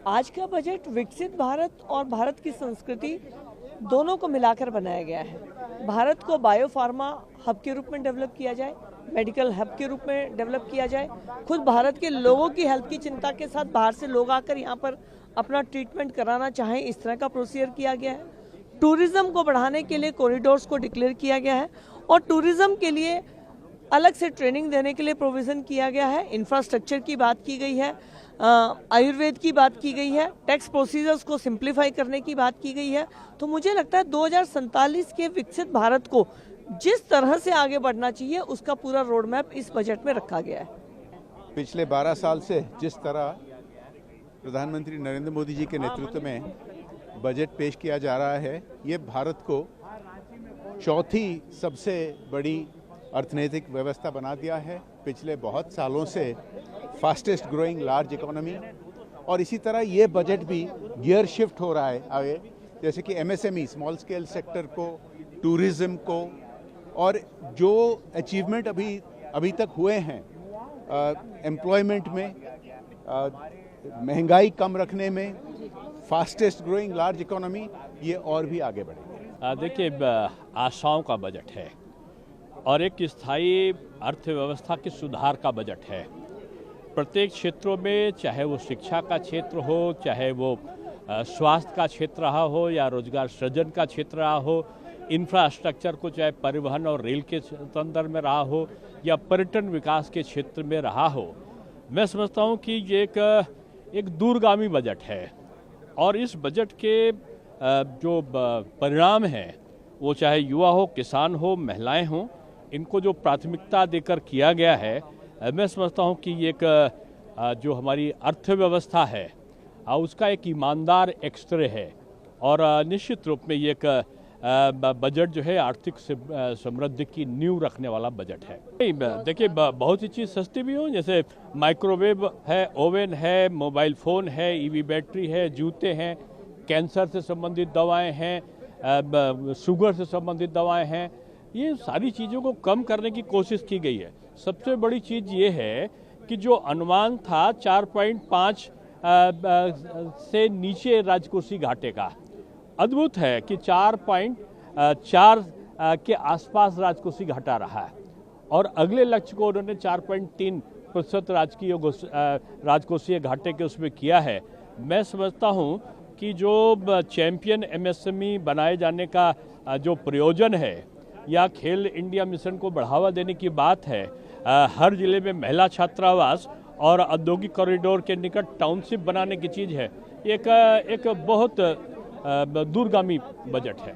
आज का बजट विकसित भारत और भारत की संस्कृति दोनों को मिलाकर बनाया गया है। भारत को बायोफार्मा हब के रूप में डेवलप किया जाए, मेडिकल हब के रूप में डेवलप किया जाए। खुद भारत के लोगों की हेल्थ की चिंता के साथ बाहर से लोग आकर यहाँ पर अपना ट्रीटमेंट कराना चाहें, इस तरह का प्रोसीजर किया गया है। टूरिज्म को बढ़ाने के लिए कॉरिडोर्स को डिक्लेयर किया गया है और टूरिज्म के लिए अलग से ट्रेनिंग देने के लिए प्रोविज़न किया गया है। इंफ्रास्ट्रक्चर की बात की गई है, आयुर्वेद की बात की गई है, टैक्स प्रोसीजर्स को सिंप्लीफाई करने की बात की गई है। तो मुझे लगता है 2047 के विकसित भारत को जिस तरह से आगे बढ़ना चाहिए उसका पूरा रोड मैप इस बजट में रखा गया है। पिछले 12 साल से जिस तरह प्रधानमंत्री नरेंद्र मोदी जी के नेतृत्व में बजट पेश किया जा रहा है, ये भारत को चौथी सबसे बड़ी अर्थनैतिक व्यवस्था बना दिया है। पिछले बहुत सालों से फास्टेस्ट ग्रोइंग लार्ज इकोनॉमी, और इसी तरह ये बजट भी गियर शिफ्ट हो रहा है आगे, जैसे कि एमएसएमई स्मॉल स्केल सेक्टर को, टूरिज्म को, और जो अचीवमेंट अभी तक हुए हैं एम्प्लॉयमेंट में, महंगाई कम रखने में, फास्टेस्ट ग्रोइंग लार्ज इकोनॉमी, ये और भी आगे बढ़ेगा। देखिए, आशाओं का बजट है और एक स्थायी अर्थव्यवस्था के सुधार का बजट है। प्रत्येक क्षेत्रों में, चाहे वो शिक्षा का क्षेत्र हो, चाहे वो स्वास्थ्य का क्षेत्र रहा हो या रोजगार सृजन का क्षेत्र रहा हो, इंफ्रास्ट्रक्चर को चाहे परिवहन और रेल के संदर्भ में रहा हो या पर्यटन विकास के क्षेत्र में रहा हो, मैं समझता हूँ कि ये एक दूरगामी बजट है। और इस बजट के जो परिणाम हैं, वो चाहे युवा हो, किसान हो, महिलाएं हों, इनको जो प्राथमिकता देकर किया गया है, मैं समझता हूँ कि एक जो हमारी अर्थव्यवस्था है उसका एक ईमानदार एक्सरे है और निश्चित रूप में ये एक बजट जो है आर्थिक समृद्धि की नींव रखने वाला बजट है। देखिए, बहुत सी चीज़ सस्ती भी हो, जैसे माइक्रोवेव है, ओवन है, मोबाइल फ़ोन है, ईवी बैटरी है, जूते हैं, कैंसर से संबंधित दवाएं हैं, शुगर से संबंधित दवाएं हैं। ये सारी चीज़ों को कम करने की कोशिश की गई है। सबसे बड़ी चीज़ ये है कि जो अनुमान था 4.5 से नीचे राजकोषीय घाटे का, अद्भुत है कि 4.4 के आसपास राजकोषीय घाटा रहा है और अगले लक्ष्य को उन्होंने 4.3% राजकोषीय घाटे के उसमें किया है। मैं समझता हूँ कि जो चैंपियन एमएसएमई बनाए जाने का जो प्रयोजन है या खेल इंडिया मिशन को बढ़ावा देने की बात है, हर जिले में महिला छात्रावास और औद्योगिक कॉरिडोर के निकट टाउनशिप बनाने की चीज़ है, एक बहुत दूरगामी बजट है।